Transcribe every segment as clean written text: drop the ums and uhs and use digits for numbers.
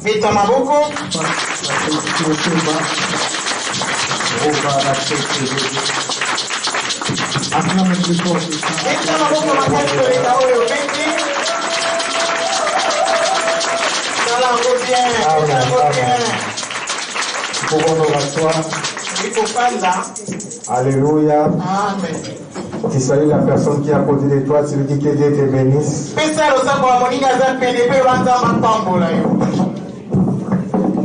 Meta maboko. Meta maboko makasi koleka oyo beti. Sala ngo bien. Il faut prendre. Alléluia. Amen. Tu salues la personne qui est à côté de toi, tu lui dis que Dieu te bénisse.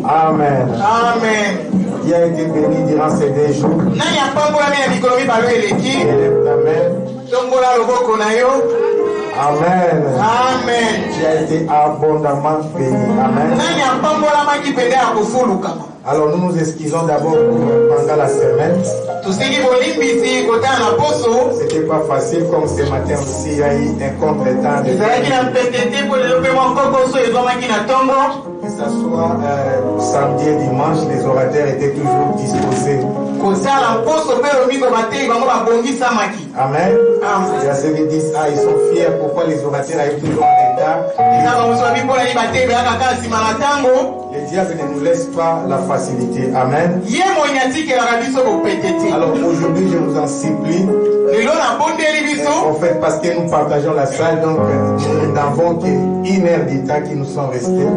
Amen. Amen. Qui a été béni durant ces 2 jours. Élève ta main. Amen. Amen. Qui a été abondamment béni. Amen. Alors nous nous excusons d'abord pendant la semaine. C'était pas facile comme ce matin aussi, il y a eu un contre-temps. Que ce soit samedi et dimanche, les orateurs étaient toujours disposés. Amen. Il y a ceux qui disent, ils sont fiers, pourquoi les orateurs arrivent toujours en retard. Le diable ne nous laisse pas la facilité. Amen. Alors aujourd'hui, je vous en supplie. En fait, parce que nous partageons la salle, donc nous n'avons qu'une heure du temps qui nous sont restés.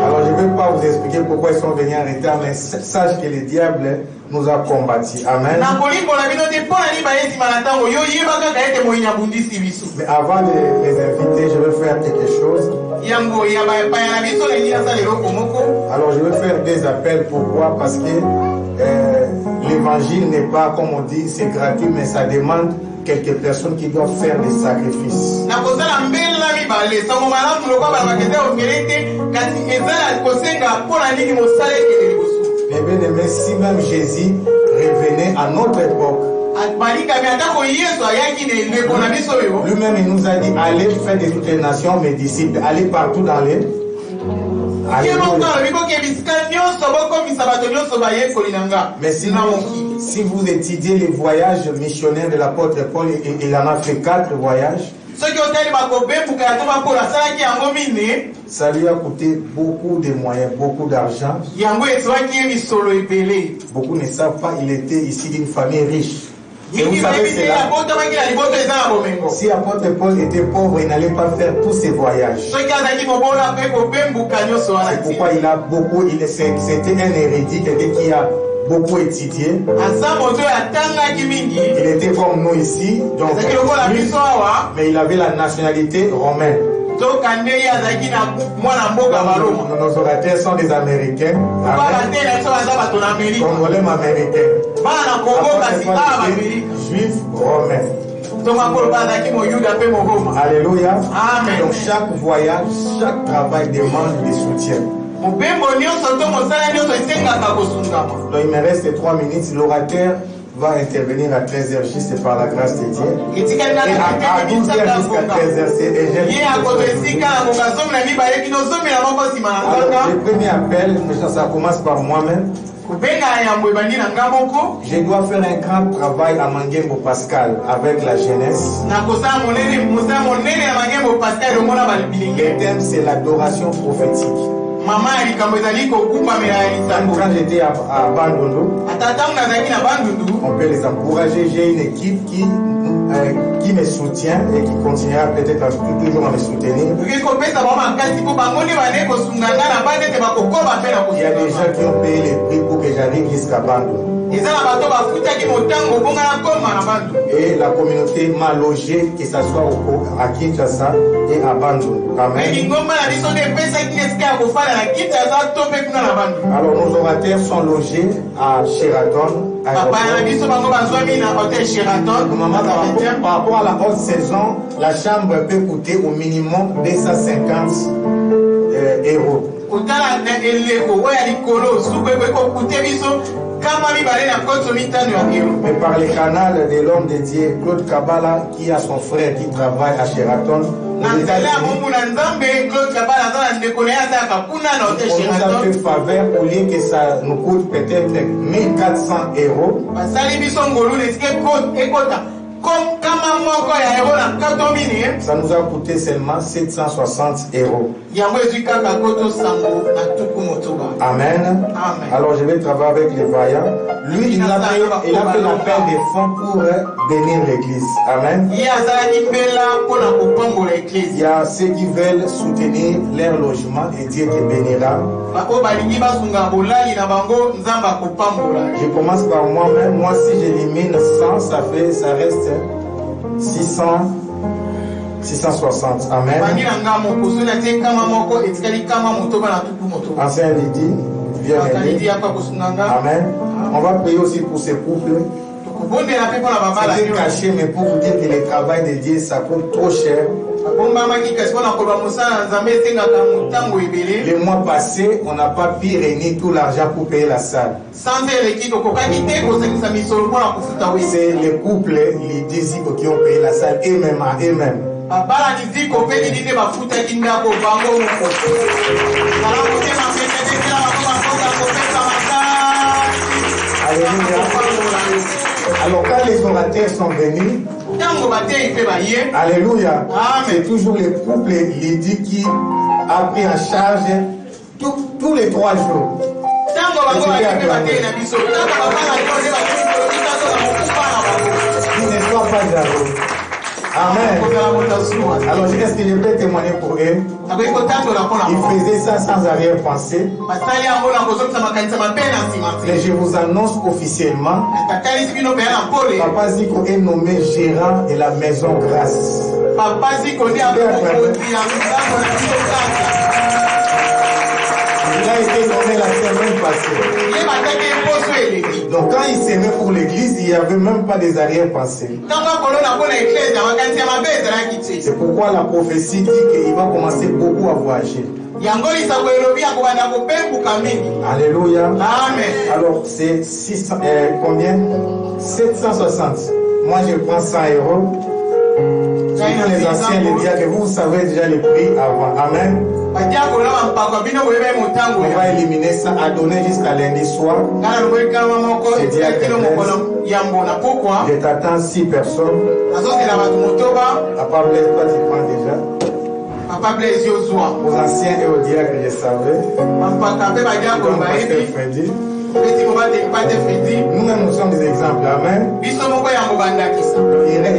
Alors je ne vais pas vous expliquer pourquoi ils sont venus en retard, mais sache que le diable nous a combattu. Amen. Mais avant de les inviter, je vais faire quelque chose. Alors je vais faire 2 appels. Pourquoi? Parce que l'évangile n'est pas, comme on dit, c'est gratuit, mais ça demande quelques personnes qui doivent faire des sacrifices. Mais bien aimé, si même Jésus revenait à notre époque, lui-même il nous a dit, allez faire de toutes les nations mes disciples, allez partout dans les... Mais si vous étudiez les voyages missionnaires de l'apôtre Paul, il en a fait 4 voyages. Ça lui a coûté beaucoup de moyens, beaucoup d'argent. Beaucoup ne savent pas, il était ici d'une famille riche. Et vous savez, c'est là. Si l'apôtre Paul était pauvre, il n'allait pas faire tous ces voyages. C'est pourquoi il a beaucoup, c'était un érudit, quelqu'un qui a beaucoup étudié. Il était comme nous ici, donc, mais il avait la nationalité romaine. Nos orateurs sont des Américains. Congolais américains. Juifs romains. Alléluia. Amen. Donc chaque voyage, chaque travail demande des soutiens. Donc il me reste 3 minutes. L'orateur va intervenir à 13h juste par la grâce de Dieu. Et à 12h jusqu'à 13h, c'est déjà. Le premier appel, ça commence par moi-même. Je dois faire un grand travail à Mangembo Pascal avec la jeunesse. Le thème, c'est l'adoration prophétique. Quand j'étais à Bandundu, on peut les encourager. J'ai une équipe qui me soutient et qui continuera peut-être toujours à me soutenir. Il y a des gens qui ont payé les prix pour que j'arrive jusqu'à Bandundu. Et la communauté m'a logé, que ce soit à Kinshasa et à Bandundu. Amen. Alors nos orateurs sont logés à Sheraton. Par rapport à la haute saison, la chambre peut coûter au minimum 250 €. Mais par le canal de l'homme dédié, Claude Kabbalah, qui a son frère qui travaille à Sheraton, on nous a fait faveur au lieu que ça nous coûte peut-être 1400 €. Ça nous a coûté seulement 760 €. Amen. Alors je vais travailler avec les voyants. Lui, il a fait l'appel des fonds pour bénir l'église. Amen. Il y a ceux qui veulent soutenir leur logement et Dieu te bénira. Je commence par moi-même. Moi, si j'élimine 100, ça reste 660. Amen. Ancien Lydie, viens m'aider. Amen. On va prier aussi pour ces couples. C'est caché, mais pour vous dire que le travail de Dieu, ça coûte trop cher. Le mois passé, on n'a pas pu réunir tout l'argent pour payer la salle. C'est les couples, les disciples qui ont payé la salle eux-mêmes à eux-mêmes. Alléluia. Alors quand les orateurs sont venus, alléluia, c'est toujours le couple Lydie qui a pris en charge tous les 3 jours. Qu'il ne soit pas jaloux. Amen. Alors est-ce que je peux témoigner pour eux? Ils faisaient ça sans arrière-pensée. Mais je vous annonce officiellement, Papa Zico est nommé gérant de la maison Grâce. Il a été nommé la semaine passée. Donc quand il s'aimait pour l'église, il n'y avait même pas des arrière-pensées. C'est pourquoi la prophétie dit qu'il va commencer beaucoup à voyager. Alléluia. Amen. Alors c'est combien? 760. Moi je prends 100 €. Les anciens les diacres, vous savez déjà les prix avant. Amen. On va éliminer ça à donner jusqu'à lundi soir. Je t'attends 6 personnes. Papa Blaise, toi tu prends déjà. Aux anciens et aux diacres, je savais. Nous-mêmes, nous sommes des exemples. Amen. Il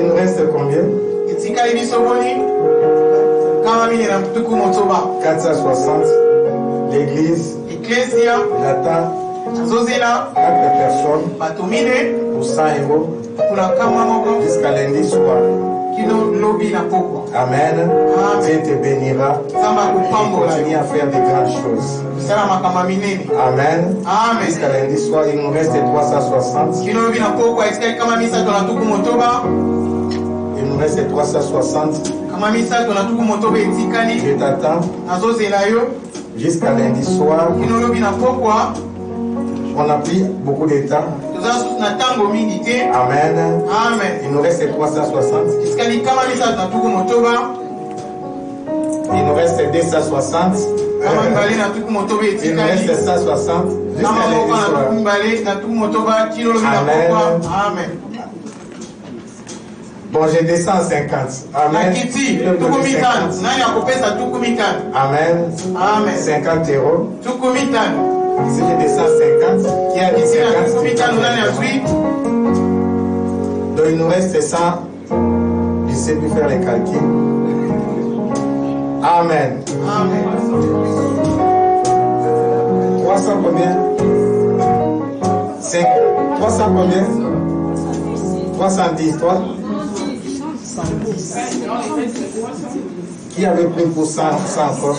nous reste combien? 460. L'église. J'attends 4 personnes pour 100 € jusqu'à lundi soir. Amen. Dieu te bénira. Et continue à faire de grandes choses. Amen. Jusqu'à lundi soir, il nous reste 360. Il nous reste 360. Je t'attends jusqu'à lundi soir. On a pris beaucoup de temps. Amen. Il nous reste 360. Il nous reste 260. Il nous reste 160. Jusqu'à lundi soir. Amen. Bon, je descends à 50. Amen. Amen. 50 €. Ici, je descends 50. Qui a dit 50? Donc, il nous reste 100. Je sais plus faire les calculs. Amen. 300 combien? 300 combien? 310, toi? Qui avait pris pour 100 encore?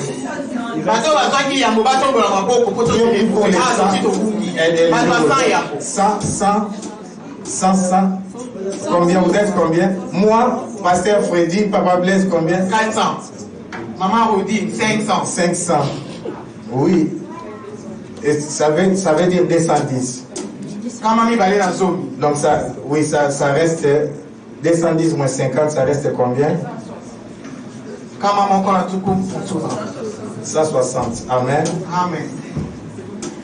Combien vous êtes combien? Moi, Pasteur Freddy, Papa Blaise, combien? 400. Maman Rodine, 500. 500. Oui. Et ça veut dire 210. Donc ça, oui, ça reste 210 moins 50, ça reste combien? 160. Amen. Amen.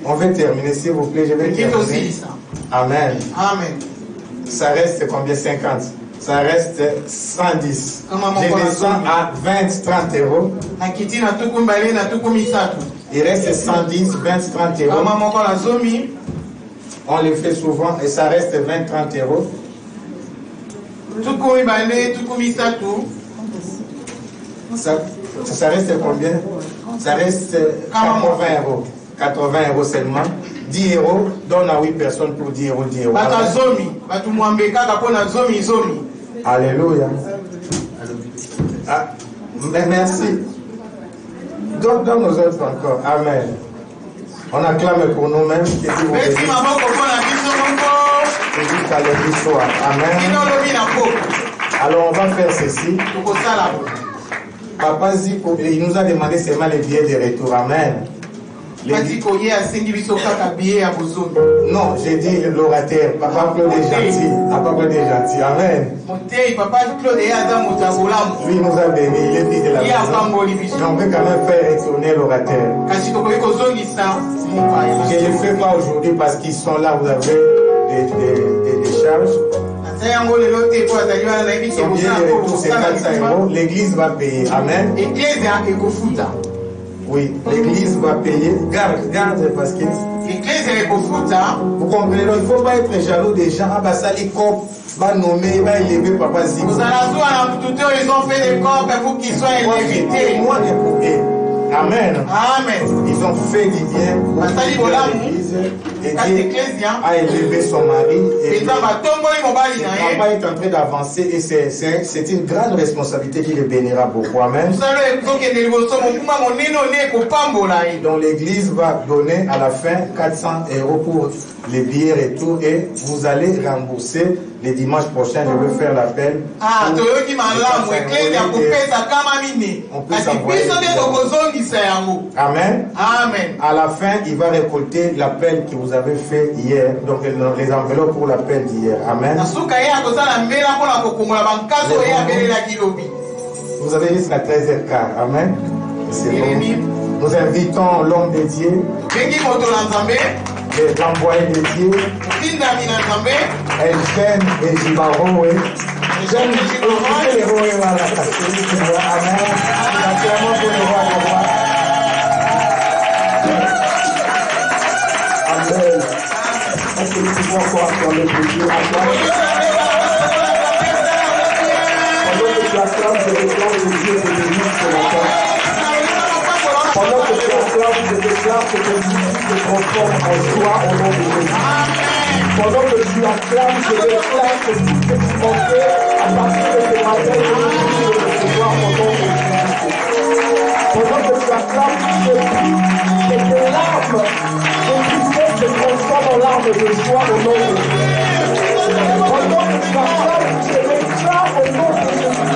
On va terminer, s'il vous plaît. Je vais terminer. Amen. Amen. Ça reste combien? 50. Ça reste 110. Je descends à 20, 30 euros. Il reste 110, 20, 30 euros. On le fait souvent et ça reste 20, 30 euros. Ça reste combien? Ça reste 80 euros. 80 euros seulement. 10 euros, donne à 8 personnes pour 10 euros, 10 euros. Alléluia. Ah, mais merci. Donne nos autres encore. Amen. On acclame pour nous-mêmes. Que Dieu vous bénisse. Et jusqu'à le soir. Amen. Alors on va faire ceci. Papa Zico, il nous a demandé seulement les billets de retour. Amen. Non, j'ai dit l'orateur. Papa Claude est gentil. Papa Claude est gentil. Amen. Lui nous a bénis. Il est fils de la maison. Mais on peut quand même faire retourner l'orateur. Je ne le fais pas aujourd'hui parce qu'ils sont là. Vous avez des charges. C'est 400 euros. L'église va payer. Amen. Oui, l'église va payer. Garde parce que vous comprenez, il ne faut pas être jaloux des gens. Ah bah ça les copes va nommer, va élever Papa Zico. Ils ont fait des corps pour qu'ils soient élevés. Moi, Amen. Amen. Ils ont fait du bien pour l'église. Et Dieu a élevé son mari. Et papa est en train d'avancer et c'est une grande responsabilité qui le bénira beaucoup. Amen. Donc l'église va donner à la fin 400 euros pour les billets retour et vous allez rembourser les dimanches prochains. Je vais faire l'appel. Amen. Amen. À la fin, il va récolter l'appel que vous avez fait hier. Donc les enveloppes pour l'appel d'hier. Amen. Vous avez jusqu'à 13h15. Amen. C'est bon. Nous invitons l'homme de Dieu, l'envoyé de Dieu, Eugène et Jibaroé. J'aime les héros et la catholique. Amen. Naturellement pour le roi de roi. Amen. Est-ce que nous pouvons encore acclamer pour Dieu? Pendant que tu acclames, je déclare que Dieu te bénisse ce matin. Pendant que tu acclames, je déclare que ton vie se transforme en joie au nom de Jésus. Pendant que tu acclames, je déclare que tout ce qui manquait à partir de ce matin, je vais le recevoir au nom de Jésus. Pendant que tu acclames, je prie que tes larmes, ton tristesse se transforme en larmes de joie au nom de Jésus. Pendant que tu acclames, je déclare au nom de Jésus.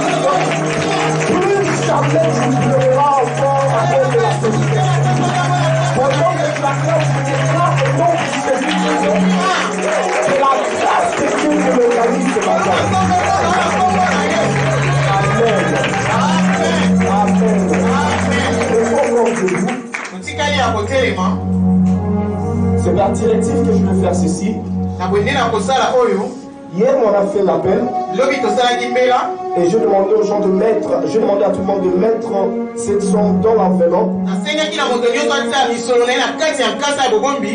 Plus jamais tu pleureras encore à cause de la solitude. Pendant que tu acclames, je déclare au nom de Jésus. Que la grâce de Dieu te localise ce matin. Amen. C'est par directive que je vais faire ceci. Hier, on a fait l'appel. Et je demandais aux gens de mettre, je demandais à tout le monde de mettre cette somme dans l'enveloppe.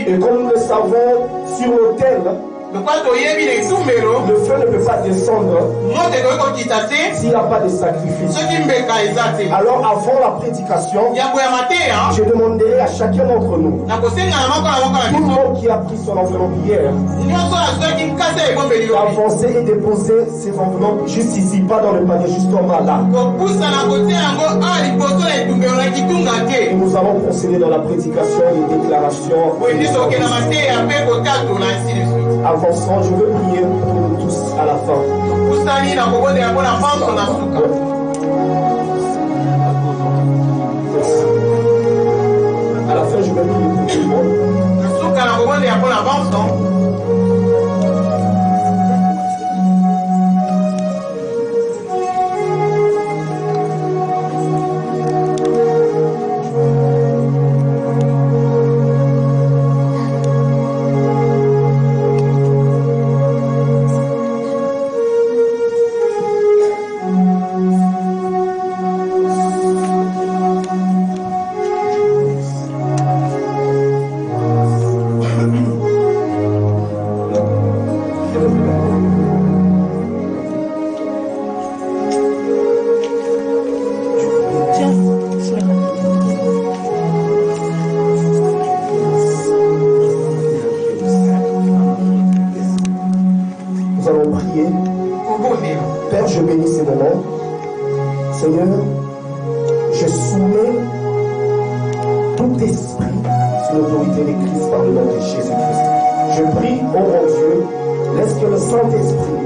Et comme nous le savons, sur l'autel, le feu ne peut pas descendre s'il n'y a pas de sacrifice. Alors avant la prédication, je demanderai à chacun d'entre nous, tout le monde qui a pris son enveloppe hier, d'avancer et déposer ses enveloppes juste ici, pas dans le panier, juste en bas là. Et nous allons procéder dans la prédication et déclaration. Avançons, je veux prier pour nous tous à la fin. À la fin, je vais prier pour tout le monde. allons prier. Père, je bénis ces moments. Seigneur, je soumets tout esprit sous l'autorité de Christ par le nom de Jésus-Christ. Je prie, ô mon Dieu, laisse que le Saint-Esprit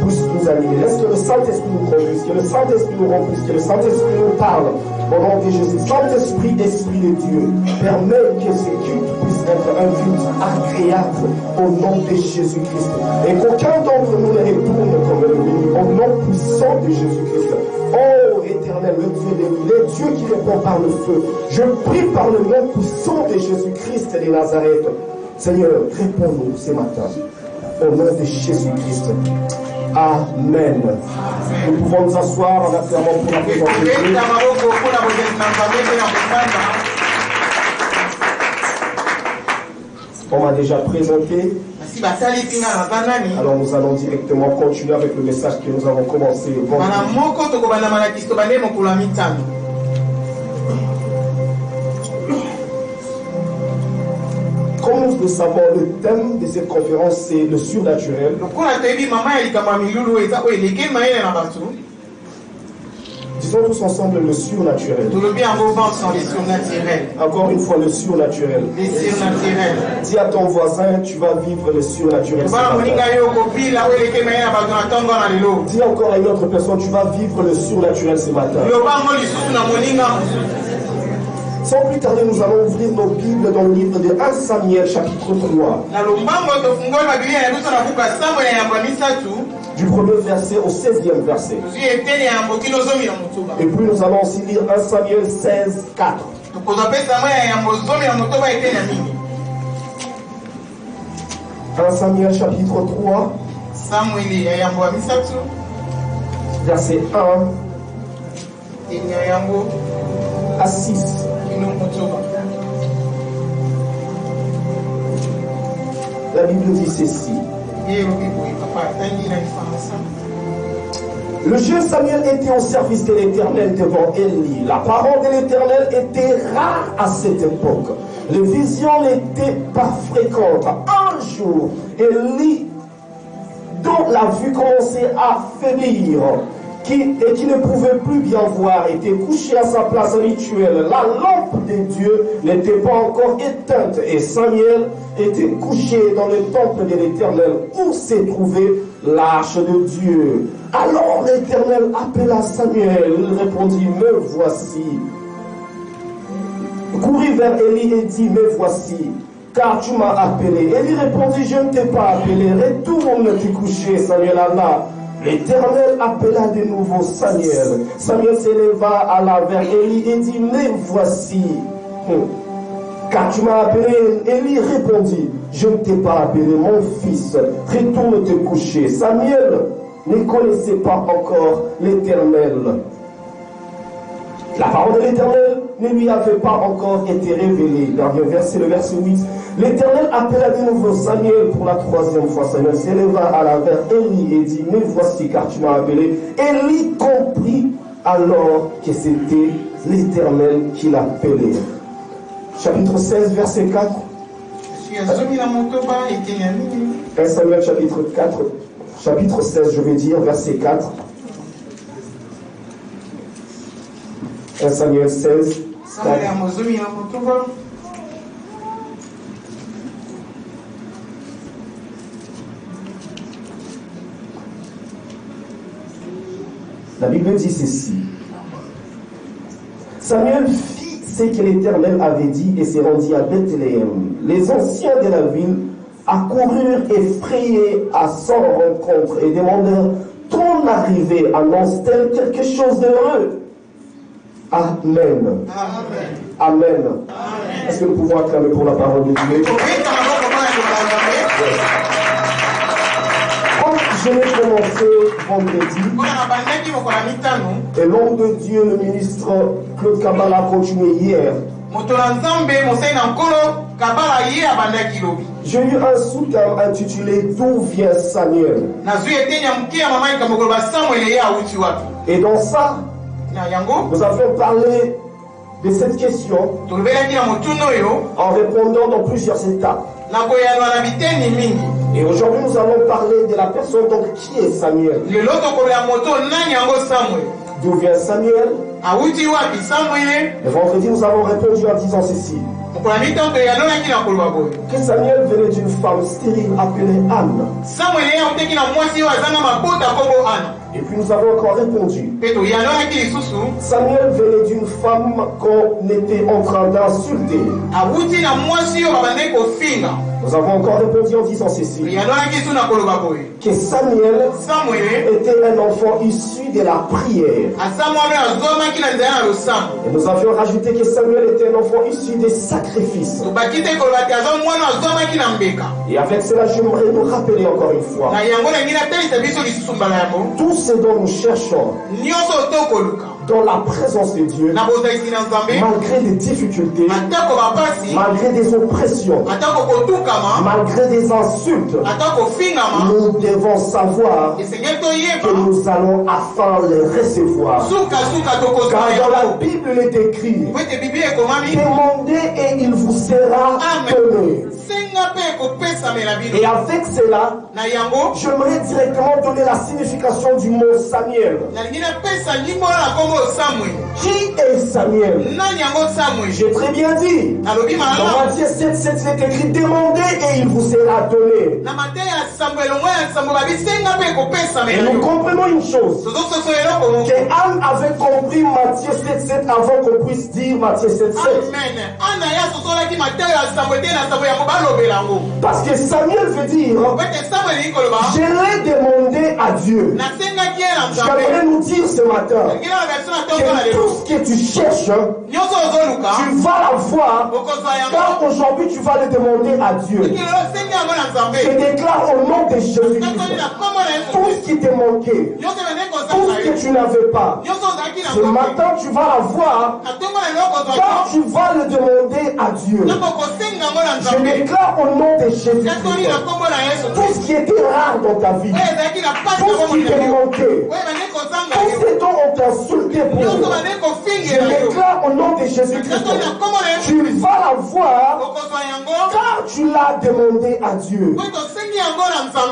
puisse nous animer, laisse que le Saint-Esprit nous conduise, que le Saint-Esprit nous remplisse, que le Saint-Esprit nous parle. Au nom de Jésus, Saint-Esprit, Esprit de Dieu, permets que ce culte puisse être un culte agréable au nom de Jésus-Christ. Et qu'aucun d'entre nous ne retourne comme ennemi, au nom puissant de Jésus-Christ. Oh éternel, le Dieu des nuits, le Dieu qui répond par le feu, je prie par le nom puissant de Jésus-Christ de Nazareth. Seigneur, réponds-nous ce matin, au nom de Jésus-Christ. Amen. Nous pouvons nous asseoir en acclamant pour la présence de Dieu. On m'a déjà présenté. Alors nous allons directement continuer avec le message que nous avons commencé vendredi. Comme nous le savons, le thème de cette conférence, c'est le surnaturel. Disons tous ensemble le surnaturel. Encore une fois, le surnaturel. Dis à ton voisin, tu vas vivre le surnaturel. Dis encore à une autre personne, tu vas vivre le surnaturel ce matin. Sans plus tarder, nous allons ouvrir nos Bibles dans le livre de 1 Samuel, chapitre 3. Du premier verset au 16e verset. Et puis nous allons aussi lire 1 Samuel 16, 4. 1 Samuel chapitre 3, verset 1 à 6. La Bible dit ceci. Le jeune Samuel était au service de l'Éternel devant Élie. La parole de l'Éternel était rare à cette époque. Les visions n'étaient pas fréquentes. Un jour, Élie, dont la vue commençait à faiblir, et qui ne pouvait plus bien voir, était couché à sa place habituelle. La lampe de Dieu n'était pas encore éteinte et Samuel était couché dans le temple de l'Éternel où se trouvait l'arche de Dieu. Alors l'Éternel appela Samuel. Il répondit, me voici. Courut vers Élie et dit, me voici, car tu m'as appelé. Élie répondit, je ne t'ai pas appelé, retourne te coucher. Samuel alla. L'Éternel appela de nouveau Samuel. Samuel s'éleva, alla vers Élie et dit, me voici. Car tu m'as appelé. Élie répondit, je ne t'ai pas appelé, mon fils, retourne te coucher. Samuel ne connaissait pas encore l'Éternel. La parole de l'Éternel ne lui avait pas encore été révélée. Dernier verset, le verset 8. L'Éternel appela de nouveau Samuel pour la troisième fois. Samuel s'éleva à la vers Élie et dit, me voici car tu m'as appelé. Élie comprit alors que c'était l'Éternel qui l'appelait. Chapitre 16, verset 4. 1 Samuel chapitre 4, chapitre 16, je vais dire, verset 4. 1 Samuel 16, 4. La Bible dit ceci. Samuel fit ce que l'Éternel avait dit et se rendit à Bethléem. Les anciens de la ville accoururent effrayés à son rencontre et demandèrent, ton arrivée annonce-t-elle quelque chose d'heureux? Amen. Amen. Amen. Est-ce que nous pouvons acclamer pour la parole de Dieu? Je l'ai commencé vendredi. Et l'homme de Dieu, le ministre Claude Kabala, a continué hier. J'ai eu un sous-thème intitulé D'où vient Samuel? Et dans ça, nous avons parlé de cette question en répondant dans plusieurs étapes. Et aujourd'hui, nous allons parler de la personne, donc, qui est Samuel. D'où vient Samuel? Le vendredi, nous avons répondu en disant ceci. Que Samuel venait d'une femme stérile appelée Anne. Et puis nous avons encore répondu. Samuel venait d'une femme qu'on était en train d'insulter. Nous avons encore répondu en disant ceci. Que Samuel était un enfant issu de la prière. Et nous avions rajouté que Samuel était un enfant issu des sacrifices. Et avec cela, j'aimerais nous rappeler encore une fois. Tout ce dont nous cherchons dans la présence de Dieu, malgré des difficultés, malgré des oppressions, malgré des insultes, nous devons savoir que nous allons afin les recevoir. Car dans la Bible il est écrit, demandez et il vous sera donné. Et avec cela, j'aimerais directement donner la signification du mot Samuel. Qui est Samuel? J'ai très bien dit. Dans Matthieu 7:7, il est écrit, demandez et il vous sera donné. Et nous comprenons une chose, que Anne avait compris Matthieu 7:7 avant qu'on puisse dire Matthieu 7:7. Parce que Samuel veut dire, je l'ai demandé à Dieu. J'aimerais nous dire ce matin que tout ce que tu cherches, tu vas l'avoir, car aujourd'hui tu vas le demander à Dieu. Je déclare au nom de Jésus-Christ, tout ce qui te manquait, tout ce que tu n'avais pas, ce matin tu vas l'avoir, car tu vas le demander à Dieu. Je déclare au nom de Jésus-Christ, tout ce qui était rare dans ta vie, tout ce qui te manquait, tout ce dont on t'a insulté pour, je déclare au nom de Jésus-Christ, tu vas l'avoir, car tu l'as demandé à Dieu.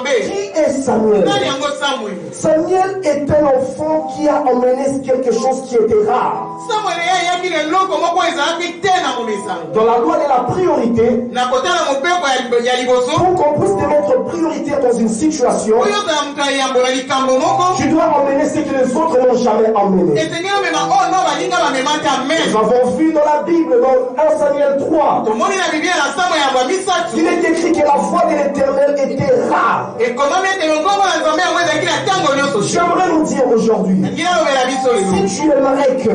Qui est Samuel? Samuel est un enfant qui a emmené quelque chose qui était rare. Dans la loi de la priorité, pour qu'on puisse te mettre priorité dans une situation, tu dois emmener ce que les autres n'ont jamais emmené. Nous avons vu dans la Bible, dans 1 Samuel 3, il est écrit que la voix de l'Éternel était rare. J'aimerais nous dire aujourd'hui, si tu aimerais que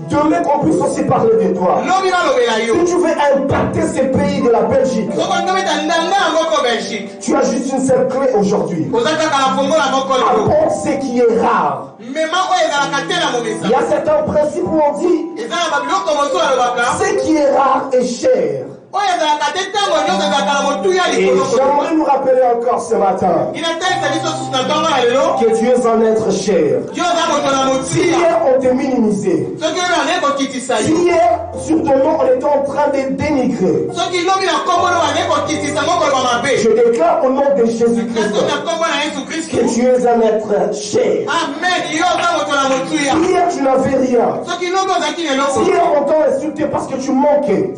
demain qu'on puisse aussi parler de toi, si tu veux impacter ce pays de la Belgique, tu as juste une seule clé aujourd'hui. Apporte ce qui est rare. Il y a certains principes où on dit ce qui est rare est cher. Et j'aimerais nous rappeler encore ce matin que tu es un être cher. Si hier on t'a minimisé, si hier sur ton nom on était en train de dénigrer, je déclare au nom de Jésus-Christ que tu es un être cher. Si hier tu n'avais rien, si hier on t'a insulté parce que tu manquais,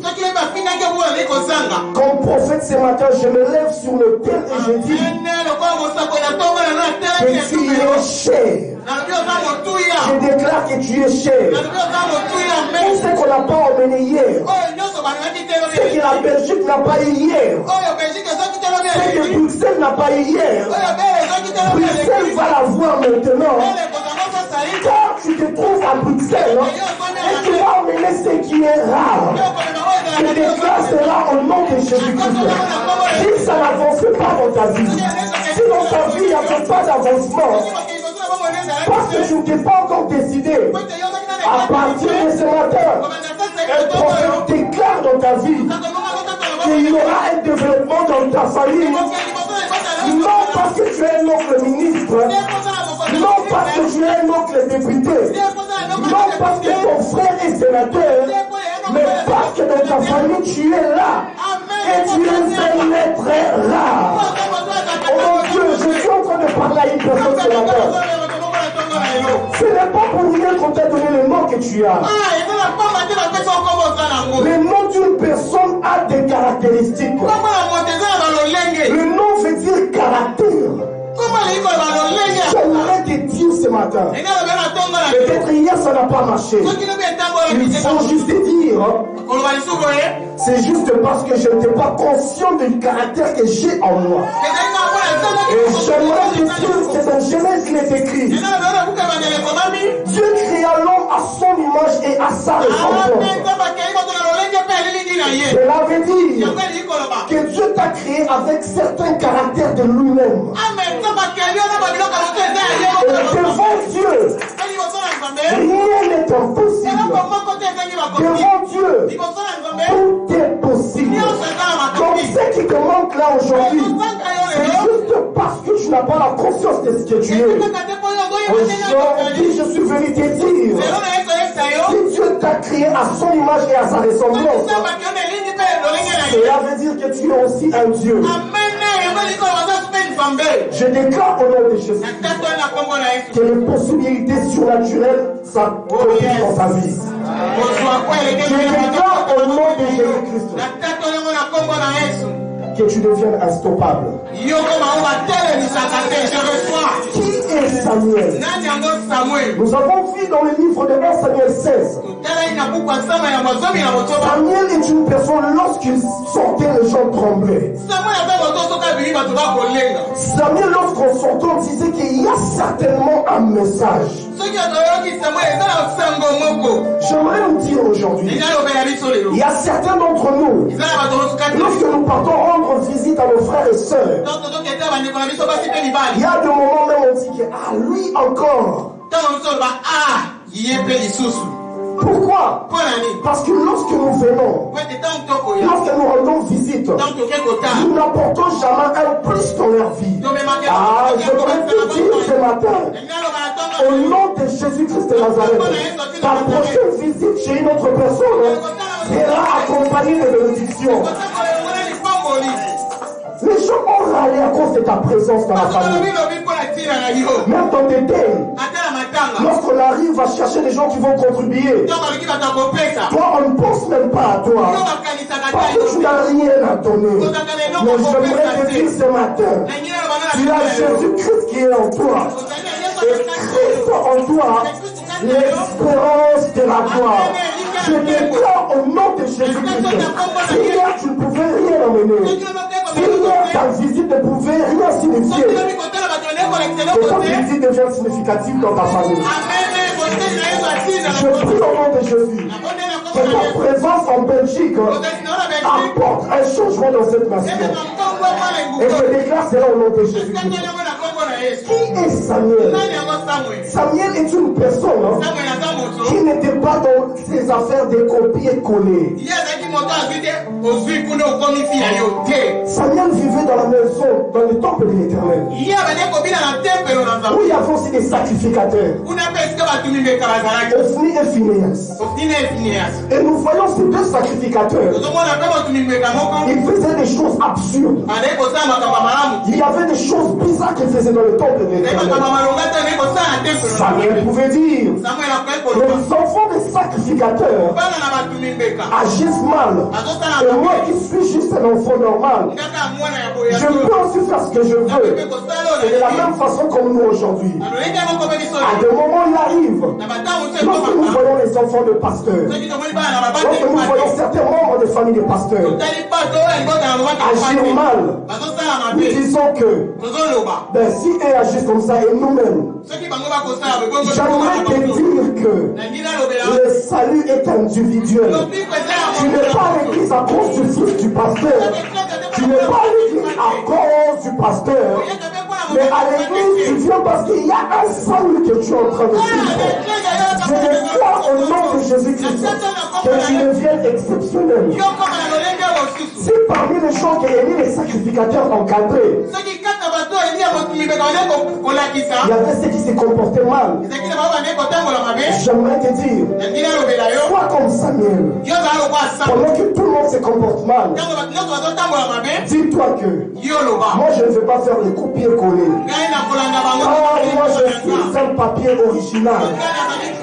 comme prophète ce matin, je me lève sur le terre et je dis que tu es cher. Je déclare que tu es cher. Tout ce qu'on n'a pas emmené hier, ce que la Belgique n'a pas eu hier, ce que Bruxelles n'a pas eu hier, Bruxelles va l'avoir maintenant. Car tu te trouves à Bruxelles et tu vas emmener ce qui est rare. Je déclare cela au nom de Jésus-Christ. Si ça n'avance pas dans ta vie, si dans ta vie il n'y a pas d'avancement, parce que tu ne t'es pas encore décidé, à partir de ce matin, un prophète déclare dans ta vie qu'il y aura un développement dans ta famille. Non parce que tu es un oncle ministre, non parce que tu es un oncle député, non parce que ton frère est sénateur, mais parce que dans ta famille tu es là. Et tu es un être rare. Oh mon Dieu, je suis en train de parler à une personne ce matin. Ce n'est pas pour rien qu'on t'a donné le nom que tu as. Le nom d'une personne a des caractéristiques. Le nom veut dire caractère. J'aimerais te dire ce matin. Peut-être hier ça n'a pas marché. Il faut juste te dire. C'est juste parce que je n'étais pas conscient du caractère que j'ai en moi. Et j'aimerais te dire que dans Genèse il est écrit: Dieu créa l'homme à son image et à sa ressemblance. Cela veut dire que Dieu t'a créé avec certains caractères de lui-même. Et devant Dieu, rien n'est impossible. Devant Dieu, tout est possible. Donc ce qui te manque là aujourd'hui, c'est juste parce que tu n'as pas la conscience de ce que tu es. Aujourd'hui, je suis venu te dire, si Dieu t'a créé à son image et à sa ressemblance, cela veut dire que tu es aussi un Dieu. Je déclare au nom de Jésus que les possibilités surnaturelles s'accomplissent dans ta vie. Je déclare au nom de Jésus-Christ que tu deviennes instoppable. Qui est Samuel? Nous avons vu dans le livre de 1 Samuel 16. Samuel est une personne, lorsqu'il sortait, les gens tremblaient. Samuel, lorsqu'on sortait, on disait qu'il y a certainement un message. J'aimerais vous dire aujourd'hui, il y a certains d'entre nous, lorsque nous partons rendre visite à nos frères et sœurs, il y a des moments même on dit que lui encore. Pourquoi? Parce que lorsque nous venons, lorsque nous rendons visite, nous n'apportons jamais un plus dans leur vie. Je voudrais te dire ce matin, au nom de Jésus-Christ de Nazareth, ta prochaine visite chez une autre personne sera accompagnée de bénédictions. Les gens ont râlé à cause de ta présence dans la famille. Même dans tes thèmes, lorsqu'on arrive à chercher des gens qui vont contribuer, toi on ne pense même pas à toi. Parce que tu n'as rien à donner. Mais j'aimerais te dire ce matin, tu as Jésus-Christ qui est en toi. Et Christ en toi, l'espérance de la gloire. Je déclare au nom de Jésus-Christ, si hier tu ne pouvais rien emmener, si hier ta visite ne pouvait rien signifier, que ta visite devient significative dans ta famille. Je prie au nom de Jésus que ta présence en Belgique apporte un changement dans cette nation. Et je déclare cela au nom de Jésus-Christ. Qui est Samuel? Samuel est une personne qui n'était pas dans ses affaires de copier-coller. Samuel vivait dans la maison, dans le temple de l'Éternel, où il y avait aussi des sacrificateurs, Ophni et Phinéas. Et nous voyons ces deux sacrificateurs, ils faisaient des choses absurdes. Il y avait des choses bizarres qu'ils faisaient dans le temple de l'Éternel. Samuel pouvait dire, les enfants des sacrificateurs agissent mal. Et moi qui suis juste un enfant normal, je peux aussi faire ce que je veux. Et de la même façon comme nous aujourd'hui. À des moments il arrive, lorsque nous voyons les enfants de pasteurs, lorsque nous voyons certains membres des familles de pasteurs agir mal, nous disons que si eux agissent comme ça et nous-mêmes, j'aimerais te dire que le salut est individuel. Tu n'es pas à l'église à cause du fils du pasteur. Tu n'es pas à l'église à cause du pasteur. Mais à l'église, tu viens parce qu'il y a un salut que tu es en train de vivre. Je déclare au nom de Jésus-Christ que tu deviennes exceptionnel. Si parmi les gens qui ont mis les sacrificateurs encadrés, il y avait ceux qui se comportaient mal. J'aimerais te dire, sois comme Samuel. Pendant que tout le monde se comporte mal, dis-toi que moi je ne vais pas faire les copier-coller. Moi je suis un papier original.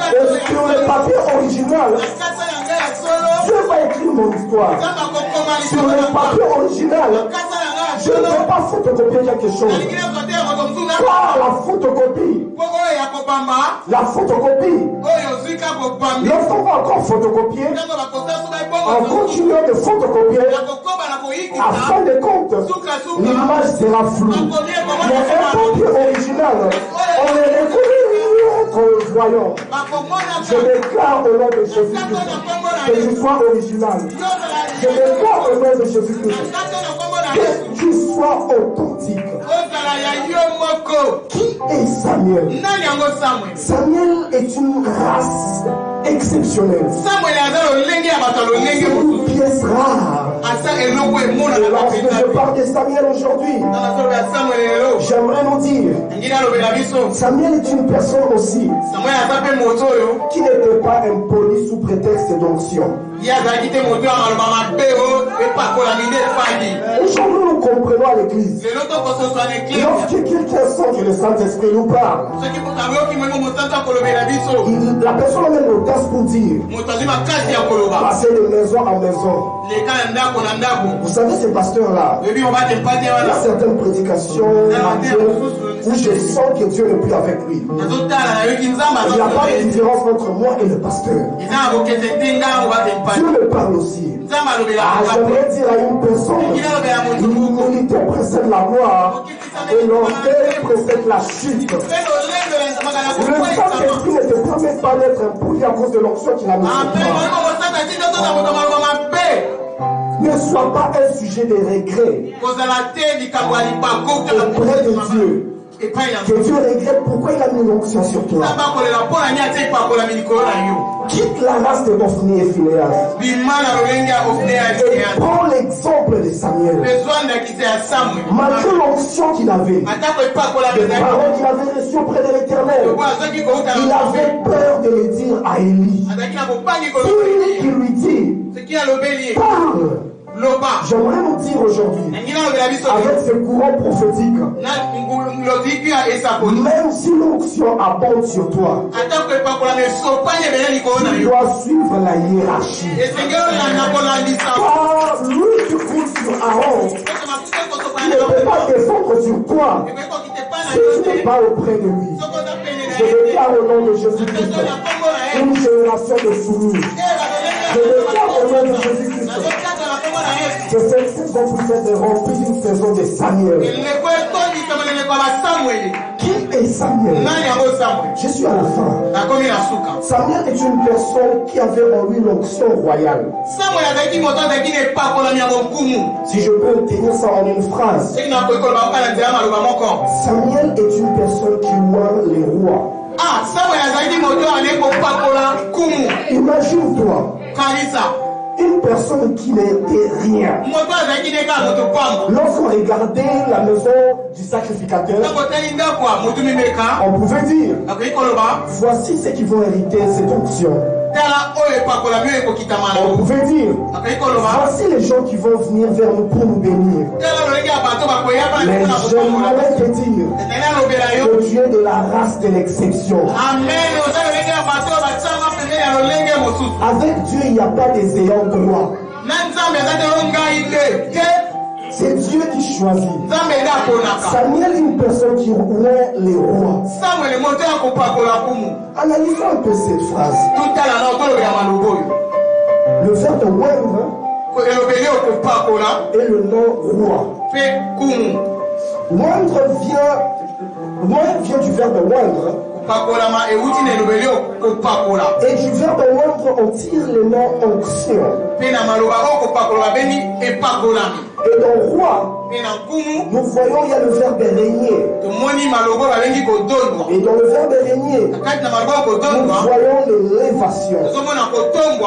Et sur le papier original, Dieu va écrire mon histoire. Sur le papier original, je ne vais pas photocopier quelque chose. Car la photocopie, lorsqu'on va encore photocopier, en continuant de photocopier, à fin de compte, l'image sera floue. Mais un papier original, on le reconnaît en le voyant. Je déclare au nom de Jésus-Christ que tu sois original. Je déclare au nom de Jésus-Christ que tu sois authentique. Qui est Samuel? Samuel est une race exceptionnelle. C'est une pièce rare. Et lorsque je parle de Samuel aujourd'hui, j'aimerais nous dire, Samuel est une personne aussi qui n'était pas impoli sous prétexte d'onction. Aujourd'hui, nous comprenons à l'église. Lorsque quelqu'un sent que le Saint-Esprit nous parle, la personne a même l'audace pour dire, passer de maison en maison. Vous savez, ces pasteurs-là, il y a certaines prédications où je sens que Dieu n'est plus avec lui. Il n'y a pas de différence entre moi et le pasteur. Dieu me parle aussi. J'aimerais dire à une personne, l'humilité précède la gloire et l'orgueil précède la chute. Le Saint-Esprit ne te permet pas d'être impoli à cause de l'onction qu'il a mis sur toi. Ne sois pas un sujet de regret auprès de Dieu. Que Dieu regrette pourquoi il a mis l'onction sur toi. Quitte la race de Ophni et Phinéas et prends l'exemple de Samuel. Malgré l'onction qu'il avait, les paroles qu'il avait reçues auprès de l'Éternel, il avait peur de les dire à Élie. Il lui dit, parle. J'aimerais nous dire aujourd'hui, avec ce courant prophétique, même si l'onction abonde sur toi, tu dois suivre la hiérarchie. Car lui qui coule sur Aaron, il ne peut pas descendre sur toi si tu n'es pas auprès de lui. Je déclare au nom de Jésus-Christ une génération de soumis. Je déclare au nom de Jésus-Christ que cette saison puisse être remplie d'une saison de Samuel. Qui est Samuel? Je suis à la fin. Samuel est une personne qui avait en lui l'onction royale. Si je peux tenir ça en une phrase, Samuel est une personne qui loue les rois. Imagine-toi une personne qui n'était rien. Lorsqu'on regardait la maison du sacrificateur, on pouvait dire, voici ceux qui vont hériter cette onction. On pouvait dire, voici les gens qui vont venir vers nous pour nous bénir. Mais j'aimerais te dire que tu es de la race de l'exception. Avec Dieu, il n'y a pas des ayants droit. C'est Dieu qui choisit. Samuel est une personne qui louait les rois. Analysons un peu cette phrase. Le verbe de oindre est le nom roi. Oindre vient du verbe oindre. Et du verbe oindre, on tire le nom onction. Et dans roi, nous voyons il y a le verbe régner. Et dans le verbe régner, nous voyons l'élévation.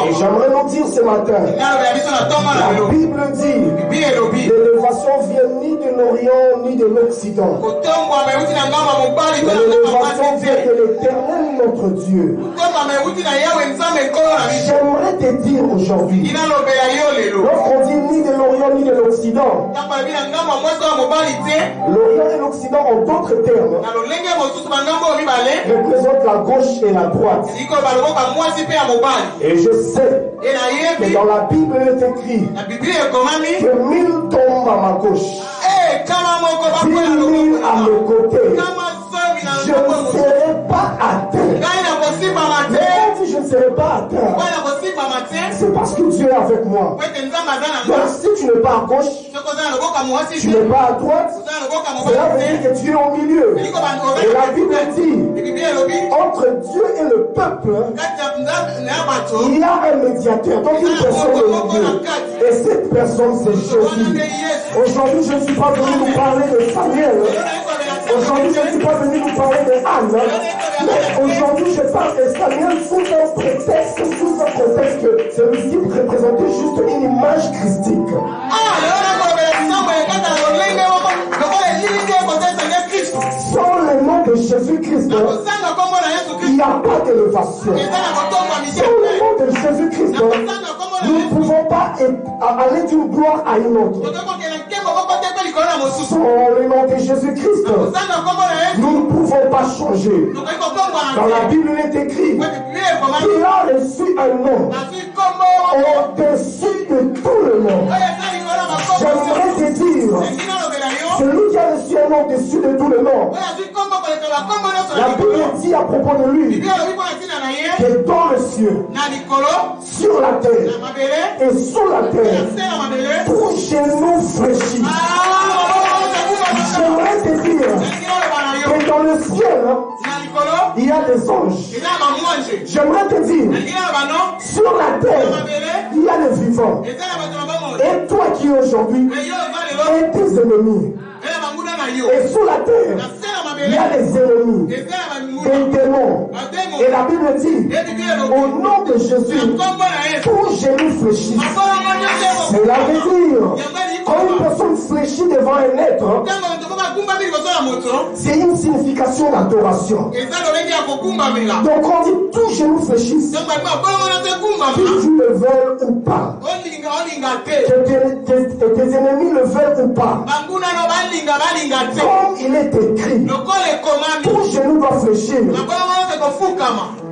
Et j'aimerais nous dire ce matin, la Bible dit, l'élévation vient ni de l'Orient ni de l'Occident. L'élévation vient de l'Éternel notre Dieu. Dieu. J'aimerais te dire aujourd'hui, lorsqu'on dit ni de l'Orient ni de l'Occident, l'Orient et l'Occident en d'autres termes représentent la gauche et la droite. Et je sais que dans la Bible il est écrit que 1000 tombent à ma gauche, 10 000 à mes côtés. Je ne serai pas atteint. Mais quand dit je ne serai pas atteint, c'est parce que Dieu est avec moi. Donc si tu n'es pas à gauche, tu n'es pas à droite, cela veut dire que Dieu est au milieu. Et la Bible dit, entre Dieu et le peuple, il y a un médiateur, donc une personne au milieu. Et cette personne, c'est Jésus. Aujourd'hui, je ne suis pas venu nous parler de Samuel. Aujourd'hui, je ne suis pas venu nous parler de Anne. Mais aujourd'hui, je parle de Samuel sous un prétexte, sous un contexte que celui-ci représentait juste une image christique. Sans le nom de Jésus-Christ, il n'y a pas d'élévation. Sans le nom de Jésus-Christ, nous ne pouvons pas aller d'une gloire à une autre. Sans le nom de Jésus-Christ, nous ne pouvons pas changer. Dans la Bible, il est écrit qu'il a reçu un nom au-dessus de tout le monde. J'aimerais te dire, celui qui a reçu un nom au-dessus de tout le monde, la Bible dit à propos de lui que dans le ciel, sur la terre et sous la terre, tout genou fléchit. J'aimerais te dire que dans le ciel, il y a des anges. J'aimerais te dire, sur la terre, il y a des vivants. Et toi qui aujourd'hui es tes ennemis. Et sous la terre, il y a des ennemis, des démons. Et la Bible dit, au nom de Jésus, tout genou fléchit. Cela veut dire, quand une personne fléchit devant un être, c'est une signification d'adoration. Donc on dit tout genou fléchisse, que tu le veuilles ou pas, que tes ennemis le veulent ou pas. Comme il est écrit, tout genou doit fléchir.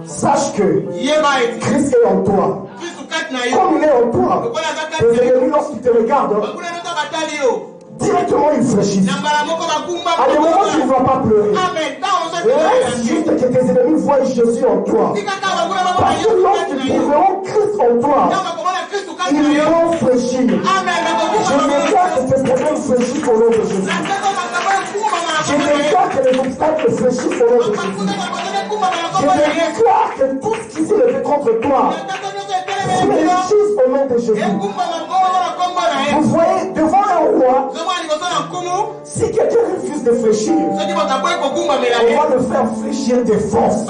Sache que Christ est en toi. Comme il est en toi, tes ennemis lorsqu'ils te regardent, directement ils fléchissent. À des moments tu ne vas pas pleurer. Laisse juste que tes ennemis voient Jésus en toi. Parce que lorsqu'ils trouveront Christ en toi, ils vont fléchir. Je déclare que tes problèmes fléchissent au nom de Jésus. Je déclare que les obstacles fléchissent au nom de Jésus. Je déclare que tout ce qui s'est levé contre toi fléchisse au nom de Jésus. Vous voyez, devant un roi, si quelqu'un refuse de fléchir, on va le faire fléchir de force. Et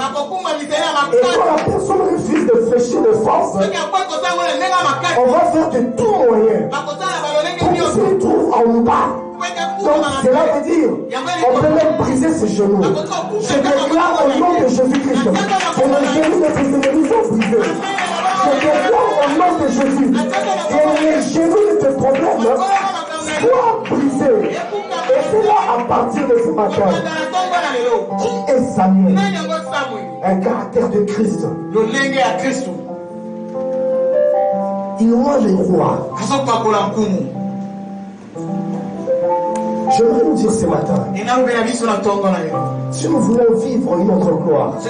quand la personne refuse de fléchir de force, on va faire de tout moyen pour qu'il se trouve en bas. Donc cela veut dire, on peut même briser ses genoux. Je déclare au nom de Jésus-Christ que les genoux de tes ennemis sont brisés. Je déclare au nom de Jésus que les genoux de tes problèmes soient brisés. Et c'est là à partir de ce matin. Qui est Samuel? Un caractère de Christ. Il roi les rois. J'aimerais nous dire ce matin, si nous voulons vivre une autre gloire, si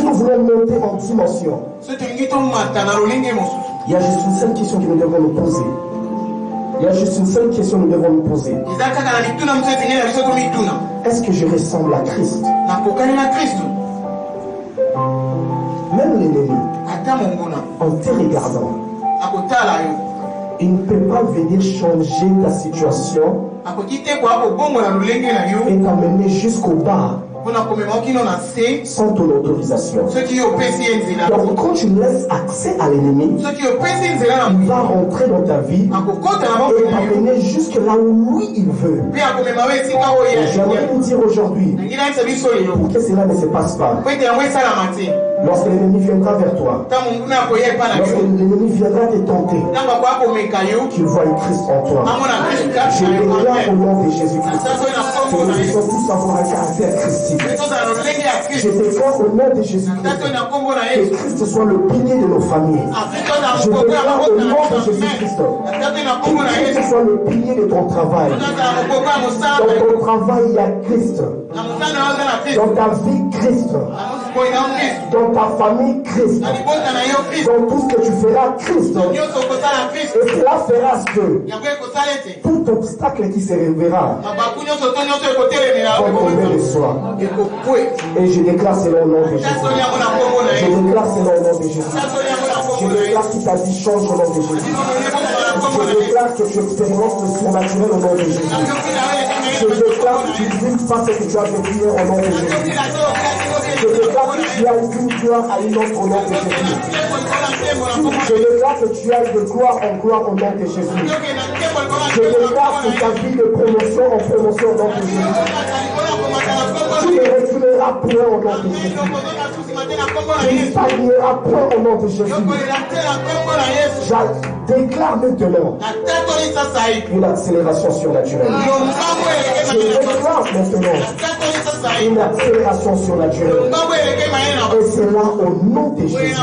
nous voulons monter en dimension, il y a juste une seule question que nous devons nous poser. Il y a juste une seule question que nous devons nous poser. Est-ce que je ressemble à Christ? Même l'ennemi, en te regardant, il ne peut pas venir changer ta situation et t'amener jusqu'au bas sans ton autorisation. Donc quand tu laisses accès à l'ennemi, il va rentrer dans ta vie et t'amener jusque là où lui il veut. J'aimerais vous dire aujourd'hui, pour que cela ne se passe pas, lorsque l'ennemi viendra vers toi, lorsque l'ennemi viendra te tenter, qu'il voie Christ en toi. Je déclare au nom de Jésus-Christ que nous devons tous avoir un caractère christique. Je déclare au nom de Jésus-Christ que Christ soit le pilier de nos familles. Je déclare au nom de Jésus-Christ que Christ soit le pilier de ton travail. Dans ton travail, il y a Christ. Dans ta vie, Christ. Dans ta famille, Christ. Dans tout ce que tu feras, Christ. Et cela fera que tout obstacle qui se révélera va tomber de soi. Et je déclare cela au nom de Jésus. Je déclare cela au nom de Jésus. Je déclare que ta vie change au nom de Jésus. Je déclare que tu expérimentes le surnaturel au nom de Jésus. Je déclare que tu ne vis pas ce que tu as vécu hier au nom de Jésus. Je déclare que tu as une gloire à une autre au nom de Jésus. Je déclare que tu as de gloire en gloire au nom de Jésus. Je déclare que ta vie de promotion en promotion au nom de Jésus. Tu ne reculeras point au nom de Jésus. Tu ne stagneras point au nom de Jésus. Je déclare maintenant une accélération surnaturelle. Je déclare maintenant une accélération surnaturelle. Et c'est là au nom de Jésus.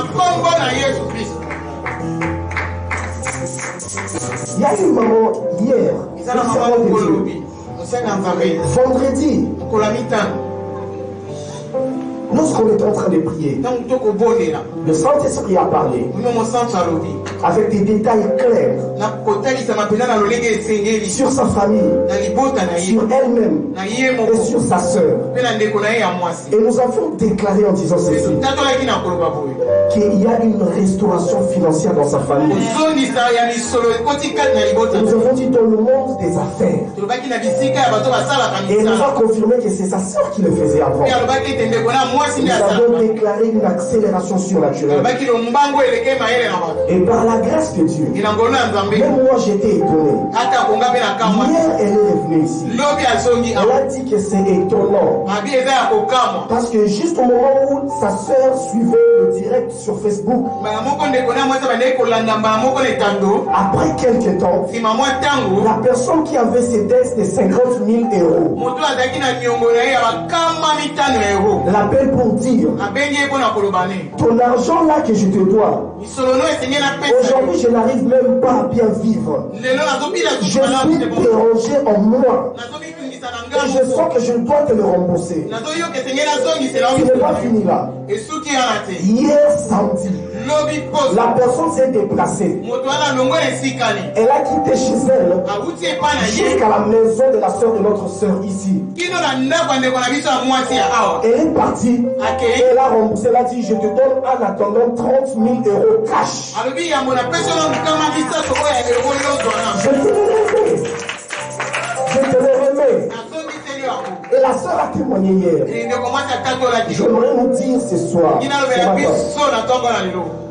Il y a une maman hier, vendredi, lorsqu'on est en train de prier, le Saint-Esprit a parlé avec des détails clairs sur sa famille, sur elle-même et sur sa sœur. Et nous avons déclaré en disant ceci, qu'il y a une restauration financière dans sa famille. Et nous avons dit dans le monde des affaires. Et elle nous a confirmé que c'est sa sœur qui le faisait avant. Nous avons déclaré une accélération surnaturelle. Et par la grâce de Dieu, même moi j'étais étonné. Hier, elle est revenue ici. Elle a dit que c'est étonnant. Parce que juste au moment où sa sœur suivait le direct sur Facebook, après quelques temps, la personne qui avait ses dettes de 50 000 euros l'appelle pour dire, ton argent là que je te dois, aujourd'hui je n'arrive même pas à bien vivre. Je suis dérangé en moi. Et je sens que je dois te le rembourser. Tu n'es pas fini là. Hier samedi, la personne s'est déplacée. Elle a quitté chez elle jusqu'à la maison de la soeur de notre soeur ici. Elle est partie et elle a remboursé. Elle a dit, je te donne en attendant 30 000 euros cash. Je te le remets. Je te le remets. Et la sœur a témoigné hier. J'aimerais nous dire ce soir,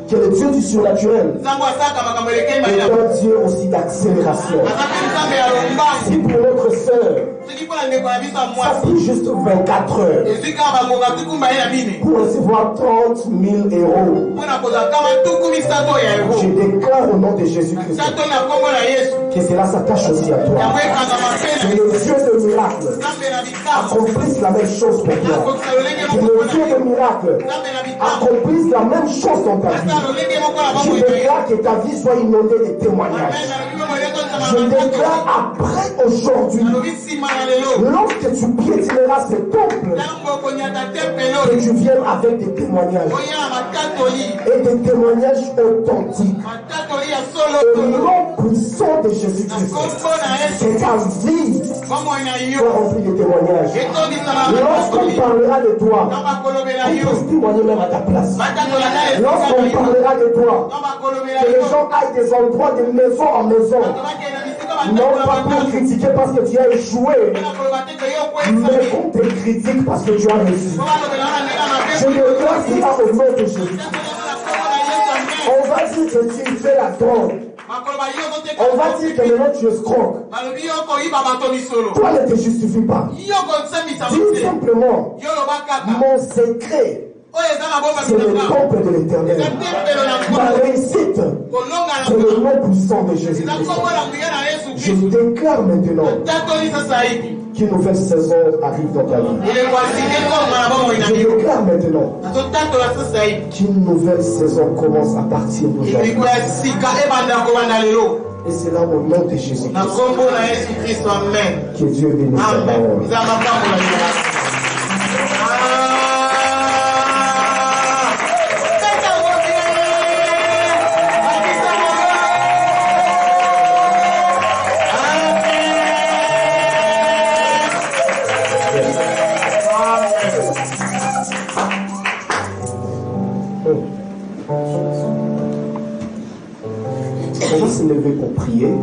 que le Dieu du surnaturel est un Dieu aussi d'accélération. Si pour notre sœur, ça a pris juste 24 heures pour recevoir 30 000 euros, je déclare au nom de Jésus-Christ que cela s'attache aussi à toi. Que le Dieu de miracle accomplisse la même chose pour toi. Que le Dieu de miracle accomplisse la même chose dans ta vie. Je déclare que ta vie soit inondée de témoignages. Je déclare après aujourd'hui, lorsque tu piétineras ce temple, que tu viennes avec des témoignages et des témoignages authentiques. Au nom puissant de Jésus-Christ, que ta vie soit remplie de témoignages. Lorsqu'on parlera de toi, on peut témoigner même à ta place. Lorsqu'on parlera de toi, que les gens aillent des endroits de maison en maison Non pas pour critiquer parce que tu as échoué, mais qu'on te critique parce que tu as réussi. Je déclare cela au nom de Jésus. On va dire que tu fais la drogue. On va dire que maintenant tu escroques. Toi ne te justifie pas. Dis simplement, mon secret, c'est le temple de l'Éternel. Ma réussite, c'est le nom puissant de Jésus-Christ. Je déclare maintenant qu'une nouvelle saison arrive dans ta vie. Je déclare maintenant qu'une nouvelle saison commence à partir d'aujourd'hui. Et c'est là au nom de Jésus-Christ. Que Dieu bénisse sa parole. On va se lever pour prier.